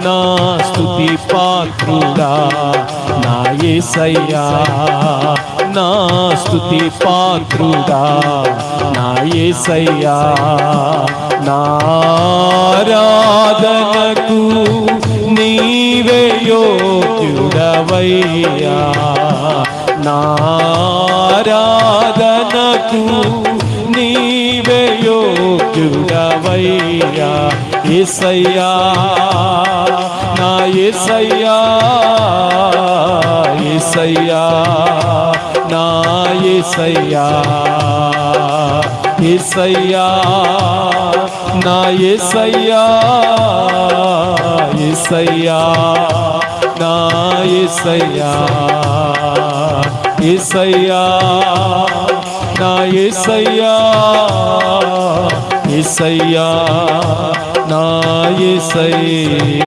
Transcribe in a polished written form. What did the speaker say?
నా స్తుతి పాత్రుడా నా యేసయ్యా, నా స్తుతి పాత్రుడా నా యేసయ్యా, నా ఆరాధనకు నీవే యోగ్యుడవయ్యా, నా ఆరాధనకు నీవే యోగ్యుడవయ్యా, యేసయ్యా నా యేసయ్యా, యేసయ్యా నా యేసయ్యా, యేసయ్యా నా యేసయ్యా, యేసయ్యా నా యేసయ్యా, యేసయ్యా నా యేసయ్యా, యేసయ్యా నా యేసయ్యా.